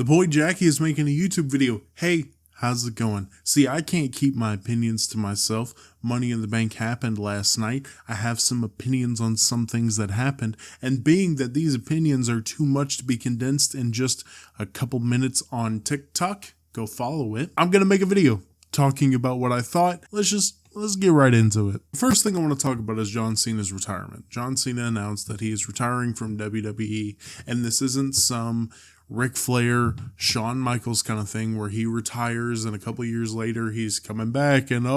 The boy Jackie is making a YouTube video. Hey, how's it going? See, I can't keep my opinions to myself. Money in the Bank happened last night. I have some opinions on some things that happened. And being that these opinions are too much to be condensed in just a couple minutes on TikTok, go follow it. I'm going to make a video talking about what I thought. Let's get right into it. The first thing I want to talk about is John Cena's retirement. John Cena announced that he is retiring from WWE, and this isn't some Ric Flair, Shawn Michaels kind of thing where he retires and a couple years later he's coming back and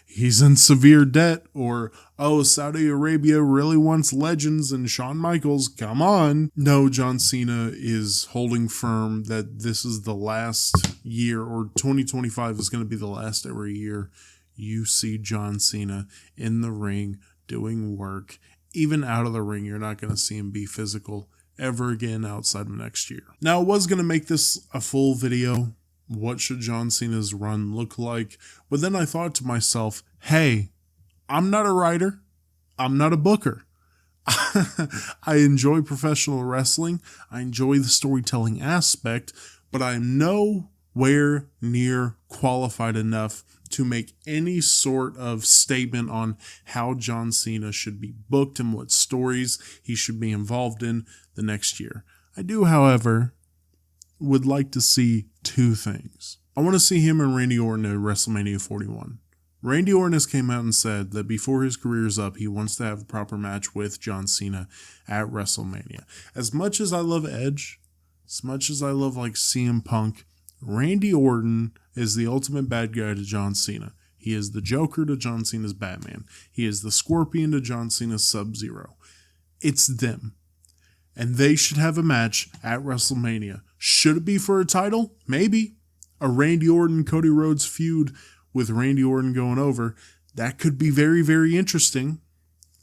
he's in severe debt, or Saudi Arabia really wants legends and Shawn Michaels, come on. No, John Cena is holding firm that this is the last year, or 2025 is going to be the last ever year you see John Cena in the ring doing work. Even out of the ring, you're not going to see him be physical ever again outside of next year. Now, I was going to make this a full video. What should John Cena's run look like? But then I thought to myself, hey, I'm not a writer. I'm not a booker. I enjoy professional wrestling. I enjoy the storytelling aspect, but I'm nowhere near qualified enough to make any sort of statement on how John Cena should be booked and what stories he should be involved in the next year. I do, however, would like to see two things. I want to see him and Randy Orton at WrestleMania 41. Randy Orton has came out and said that before his career is up, he wants to have a proper match with John Cena at WrestleMania. As much as I love Edge, as much as I love like CM Punk, Randy Orton is the ultimate bad guy to John Cena. He is the Joker to John Cena's Batman. He is the Scorpion to John Cena's Sub-Zero. It's them. And they should have a match at WrestleMania. Should it be for a title? Maybe. A Randy Orton-Cody Rhodes feud with Randy Orton going over. That could be very, very interesting.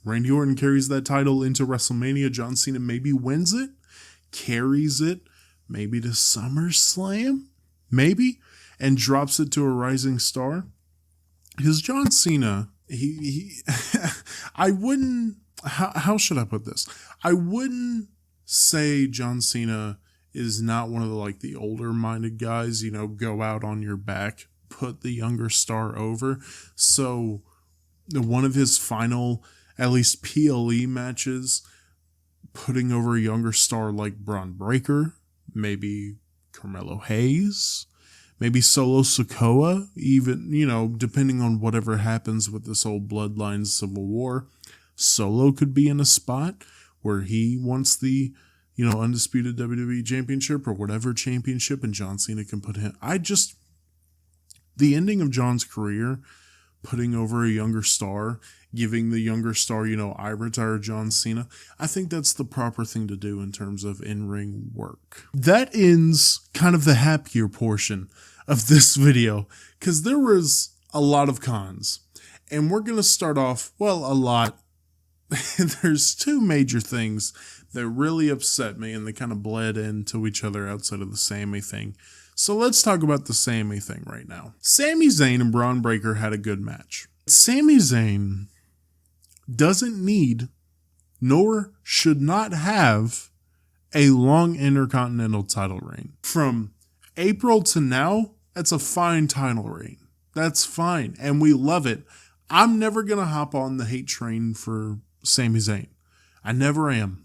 Randy Orton carries that title into WrestleMania. John Cena maybe wins it, carries it, maybe to SummerSlam, maybe, and drops it to a rising star. Because John Cena, I wouldn't, how should I put this? I wouldn't say John Cena is not one of the older minded guys, go out on your back, put the younger star over. So one of his final, at least PLE matches, putting over a younger star like Braun Breaker, maybe Carmelo Hayes, maybe Solo Sikoa, even, depending on whatever happens with this whole Bloodline Civil War. Solo could be in a spot where he wants the, undisputed WWE championship or whatever championship, and John Cena can put him. The ending of John's career, putting over a younger star, giving the younger star, I retire John Cena. I think that's the proper thing to do in terms of in-ring work. That ends kind of the happier portion of this video, because there was a lot of cons. And we're going to start off, a lot. There's two major things that really upset me, and they kind of bled into each other outside of the Sami thing. So let's talk about the Sami thing right now. Sami Zayn and Braun Breaker had a good match. Sami Zayn doesn't need, nor should not have, a long Intercontinental title reign. From April to now, that's a fine title reign. That's fine, and we love it. I'm never going to hop on the hate train for Sami Zayn. I never am.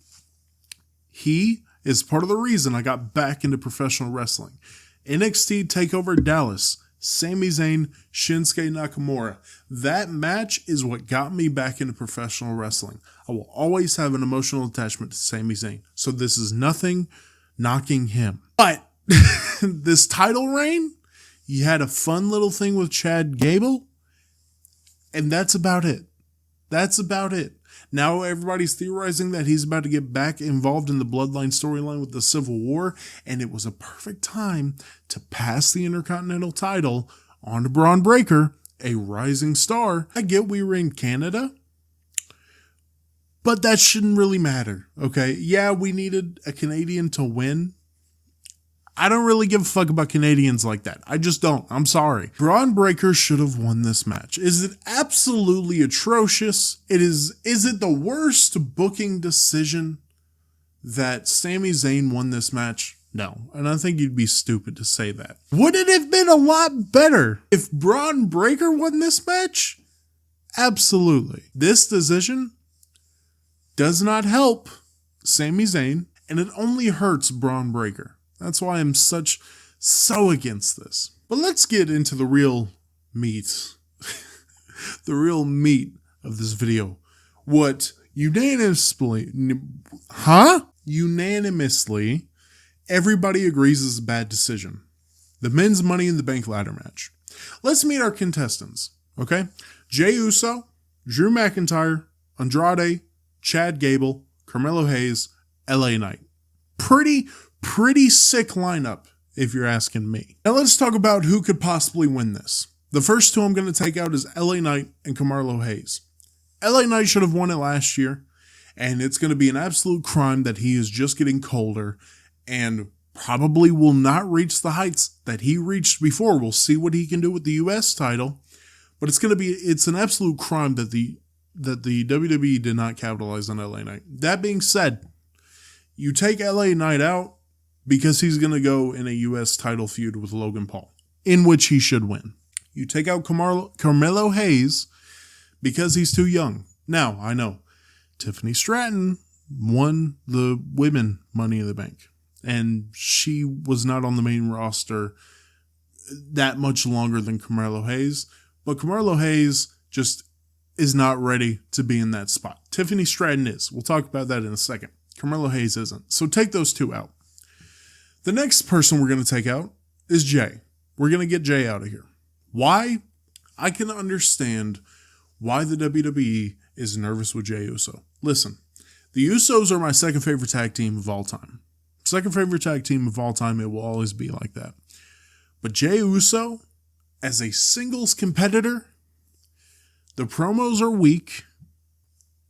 He is part of the reason I got back into professional wrestling. NXT TakeOver Dallas, Sami Zayn, Shinsuke Nakamura. That match is what got me back into professional wrestling. I will always have an emotional attachment to Sami Zayn. So this is nothing knocking him. But this title reign, you had a fun little thing with Chad Gable, and that's about it. That's about it. Now everybody's theorizing that he's about to get back involved in the Bloodline storyline with the Civil War, and it was a perfect time to pass the Intercontinental title on to Braun Breaker, a rising star. I get we were in Canada, but that shouldn't really matter, okay? Yeah, we needed a Canadian to win. I don't really give a fuck about Canadians like that. I just don't. I'm sorry. Braun Breaker should have won this match. Is it absolutely atrocious? Is it the worst booking decision that Sami Zayn won this match? No, and I think you'd be stupid to say that. Would it have been a lot better if Braun Breaker won this match? Absolutely. This decision does not help Sami Zayn, and it only hurts Braun Breaker. That's why I'm so against this. But let's get into the real meat. The real meat of this video. What unanimously, everybody agrees is a bad decision. The men's Money in the Bank ladder match. Let's meet our contestants, okay? Jey Uso, Drew McIntyre, Andrade, Chad Gable, Carmelo Hayes, LA Knight. Pretty sick lineup, if you're asking me. Now let's talk about who could possibly win this. The first two I'm going to take out is LA Knight and Carmelo Hayes. LA Knight should have won it last year, and it's going to be an absolute crime that he is just getting colder and probably will not reach the heights that he reached before. We'll see what he can do with the US title, but it's an absolute crime that the WWE did not capitalize on LA Knight. That being said, you take LA Knight out because he's going to go in a US title feud with Logan Paul, in which he should win. You take out Carmelo Hayes because he's too young. Now, I know Tiffany Stratton won the women Money in the Bank, and she was not on the main roster that much longer than Carmelo Hayes, but Carmelo Hayes just is not ready to be in that spot. Tiffany Stratton is. We'll talk about that in a second. Carmelo Hayes isn't. So take those two out. The next person we're going to take out is Jey. We're going to get Jey out of here. Why? I can understand why the WWE is nervous with Jey Uso. Listen, the Usos are my second favorite tag team of all time. Second favorite tag team of all time. It will always be like that. But Jey Uso, as a singles competitor, the promos are weak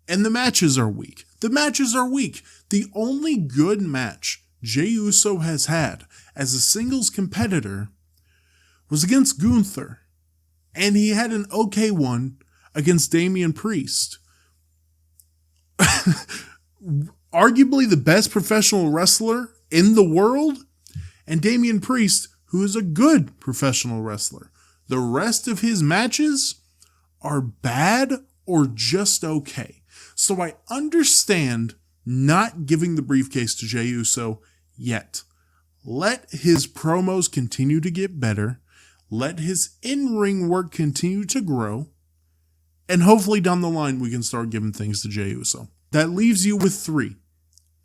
and the matches are weak. The matches are weak. The only good match Jey Uso has had as a singles competitor was against Gunther, and he had an okay one against Damian Priest. Arguably the best professional wrestler in the world, and Damian Priest, who is a good professional wrestler. The rest of his matches are bad or just okay. So I understand not giving the briefcase to Jey Uso yet. Let his promos continue to get better. Let his in-ring work continue to grow. And hopefully down the line we can start giving things to Jey Uso. That leaves you with three.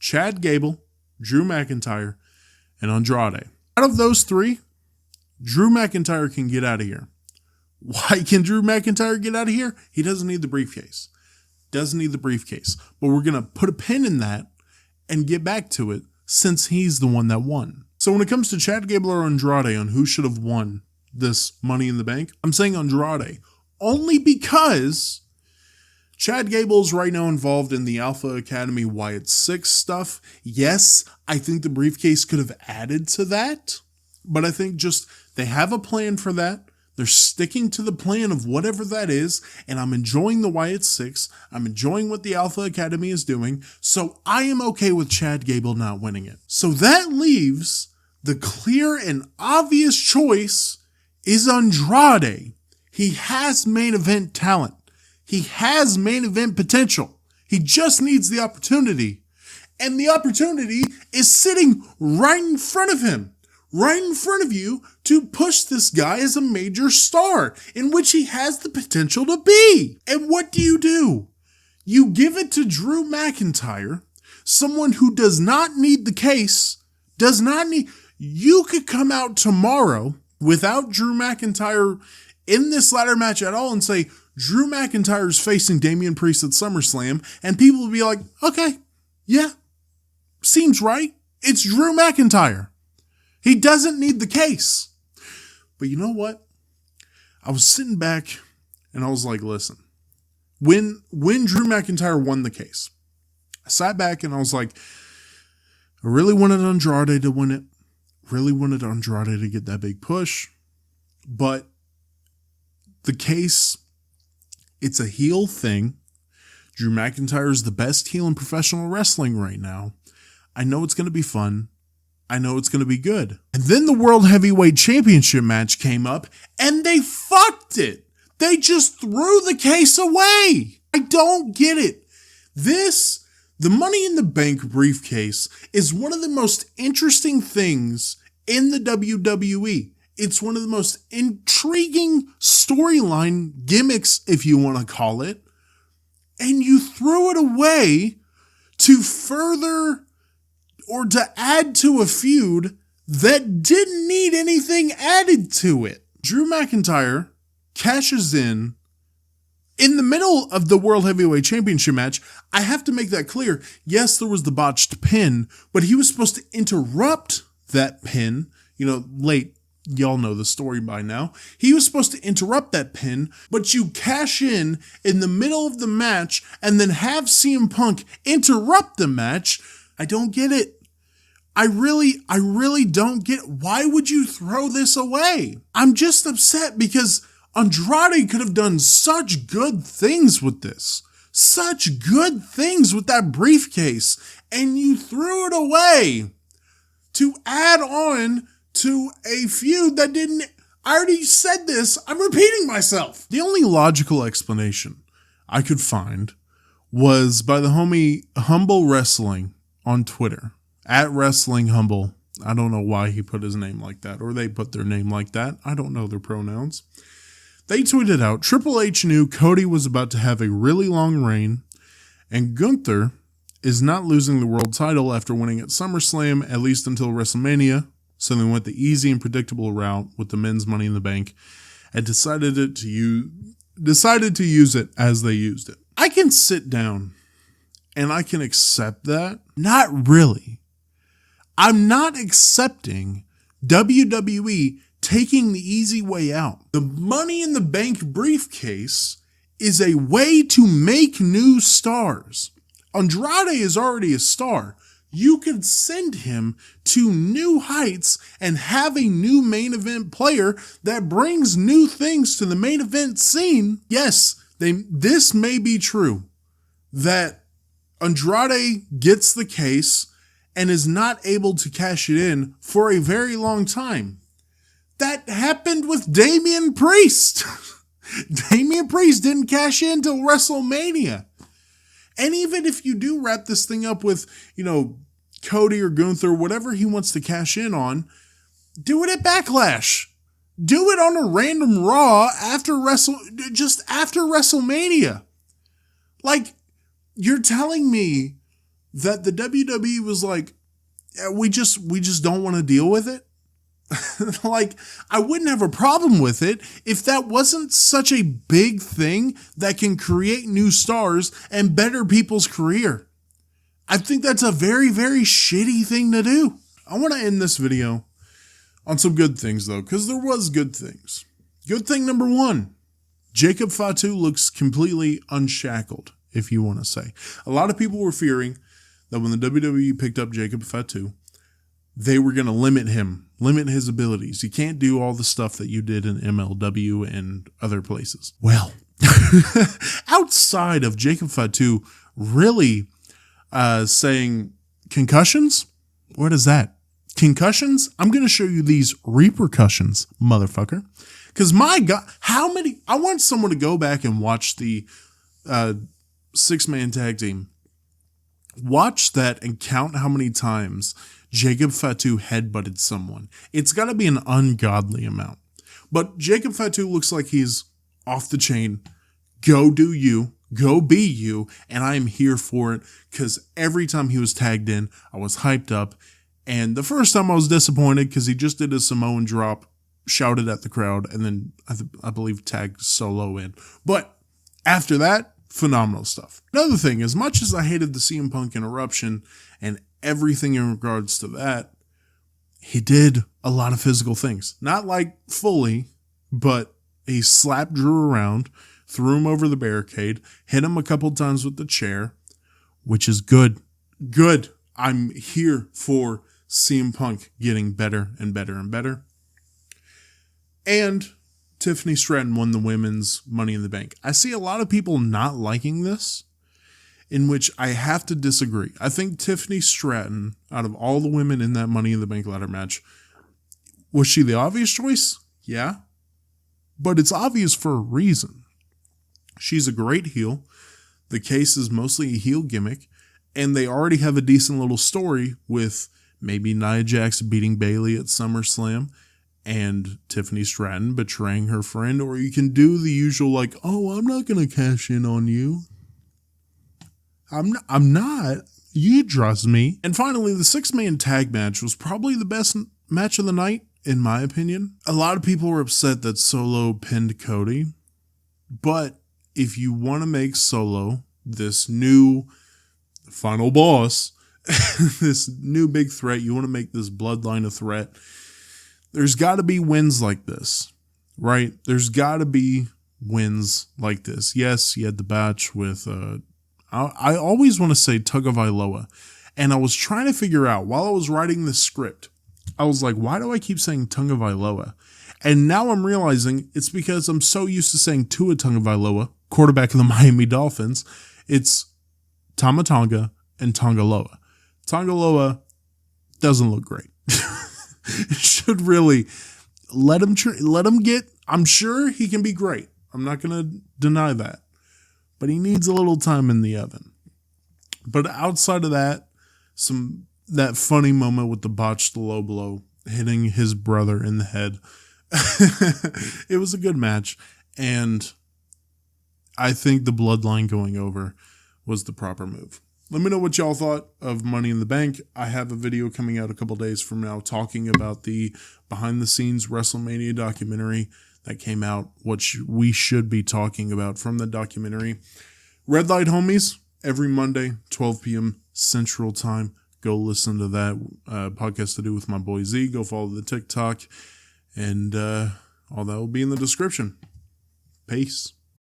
Chad Gable, Drew McIntyre, and Andrade. Out of those three, Drew McIntyre can get out of here. Why can Drew McIntyre get out of here? He doesn't need the briefcase. Doesn't need the briefcase. But we're going to put a pin in that and get back to it since he's the one that won. So when it comes to Chad Gable or Andrade on who should have won this Money in the Bank, I'm saying Andrade. Only because Chad Gable's right now involved in the Alpha Academy Wyatt 6 stuff. Yes, I think the briefcase could have added to that. But I think just they have a plan for that. They're sticking to the plan of whatever that is, and I'm enjoying the Wyatt 6. I'm enjoying what the Alpha Academy is doing, so I am okay with Chad Gable not winning it. So that leaves the clear and obvious choice is Andrade. He has main event talent. He has main event potential. He just needs the opportunity. And the opportunity is sitting right in front of him. Right in front of you to push this guy as a major star in which he has the potential to be. And what do? You give it to Drew McIntyre, someone who does not need the case, you could come out tomorrow without Drew McIntyre in this ladder match at all and say, Drew McIntyre is facing Damian Priest at SummerSlam, and people will be like, okay, yeah, seems right. It's Drew McIntyre. He doesn't need the case. But you know what? I was sitting back and I was like, listen, when Drew McIntyre won the case, I sat back and I was like, I really wanted Andrade to win it. Really wanted Andrade to get that big push. But the case, it's a heel thing. Drew McIntyre is the best heel in professional wrestling right now. I know it's going to be fun. I know it's going to be good. And then the World Heavyweight Championship match came up and they fucked it. They just threw the case away. I don't get it. The Money in the Bank briefcase is one of the most interesting things in the WWE. It's one of the most intriguing storyline gimmicks, if you want to call it. And you threw it away to further or to add to a feud that didn't need anything added to it. Drew McIntyre cashes in the middle of the World Heavyweight Championship match. I have to make that clear. Yes, there was the botched pin, but he was supposed to interrupt that pin. Y'all know the story by now. He was supposed to interrupt that pin, but you cash in the middle of the match and then have CM Punk interrupt the match. I don't get it. I really don't get it. Why would you throw this away? I'm just upset because Andrade could have done such good things with this. Such good things with that briefcase. And you threw it away to add on to a feud that didn't... I already said this. I'm repeating myself. The only logical explanation I could find was by the homie Humble Wrestling on Twitter. At Wrestling Humble. I don't know why he put his name like that, or they put their name like that. I don't know their pronouns. They tweeted out, Triple H knew Cody was about to have a really long reign, and Gunther is not losing the world title after winning at SummerSlam, at least until WrestleMania, so they went the easy and predictable route with the men's Money in the Bank, and decided to use it as they used it. I can sit down, and I can accept that. Not really. I'm not accepting WWE taking the easy way out. The Money in the Bank briefcase is a way to make new stars. Andrade is already a star. You could send him to new heights and have a new main event player that brings new things to the main event scene. Yes, this may be true that Andrade gets the case and is not able to cash it in for a very long time. That happened with Damian Priest. Damian Priest didn't cash in until WrestleMania. And even if you do wrap this thing up with, Cody or Gunther, whatever he wants to cash in on, do it at Backlash. Do it on a random Raw just after WrestleMania. Like, you're telling me that the WWE was like, yeah, we just don't want to deal with it? Like, I wouldn't have a problem with it if that wasn't such a big thing that can create new stars and better people's career. I think that's a very, very shitty thing to do. I want to end this video on some good things, though, because there was good things. Good thing number one, Jacob Fatu looks completely unshackled, if you want to say. A lot of people were fearing that when the WWE picked up Jacob Fatu, they were going to limit his abilities. You can't do all the stuff that you did in MLW and other places. Well, outside of Jacob Fatu really saying concussions, what is that? Concussions? I'm going to show you these repercussions, motherfucker. Because my God, I want someone to go back and watch the 6-man tag team. Watch that and count how many times Jacob Fatu headbutted someone. It's got to be an ungodly amount. But Jacob Fatu looks like he's off the chain. Go do you. Go be you. And I am here for it because every time he was tagged in, I was hyped up. And the first time I was disappointed because he just did a Samoan drop, shouted at the crowd, and then I believe tagged Solo in. But after that, phenomenal stuff. Another thing, as much as I hated the CM Punk interruption and everything in regards to that, he did a lot of physical things. Not like fully, but he slapped Drew around, threw him over the barricade, hit him a couple times with the chair, which is good. Good. I'm here for CM Punk getting better and better and better. And Tiffany Stratton won the women's Money in the Bank. I see a lot of people not liking this. in which I have to disagree. I think Tiffany Stratton, out of all the women in that Money in the Bank ladder match, was she the obvious choice? Yeah. But it's obvious for a reason. She's a great heel. The case is mostly a heel gimmick. And they already have a decent little story with maybe Nia Jax beating Bayley at SummerSlam and Tiffany Stratton betraying her friend. Or you can do the usual like, oh, I'm not going to cash in on you. I'm not. You trust me. And finally, the 6-man tag match was probably the best match of the night, in my opinion. A lot of people were upset that Solo pinned Cody. But if you want to make Solo this new final boss, this new big threat, you want to make this bloodline a threat, there's got to be wins like this, right? There's got to be wins like this. Yes, you had the match with, I always want to say Tug of Iloa. And I was trying to figure out, while I was writing this script, I was like, why do I keep saying Tongue of Iloa? And now I'm realizing it's because I'm so used to saying Tua Tagovailoa, quarterback of the Miami Dolphins. It's Tama Tonga and Tongaloa. Tongaloa doesn't look great. Should really let him get, I'm sure he can be great. I'm not going to deny that. But he needs a little time in the oven. But outside of that, that funny moment with the botched low blow hitting his brother in the head. It was a good match, and I think the bloodline going over was the proper move. Let me know what y'all thought of Money in the Bank. I have a video coming out a couple days from now talking about the behind-the-scenes WrestleMania documentary that came out, what we should be talking about from the documentary. Red Light Homies, every Monday, 12 p.m. Central Time. Go listen to that podcast to do with my boy Z. Go follow the TikTok. And all that will be in the description. Peace.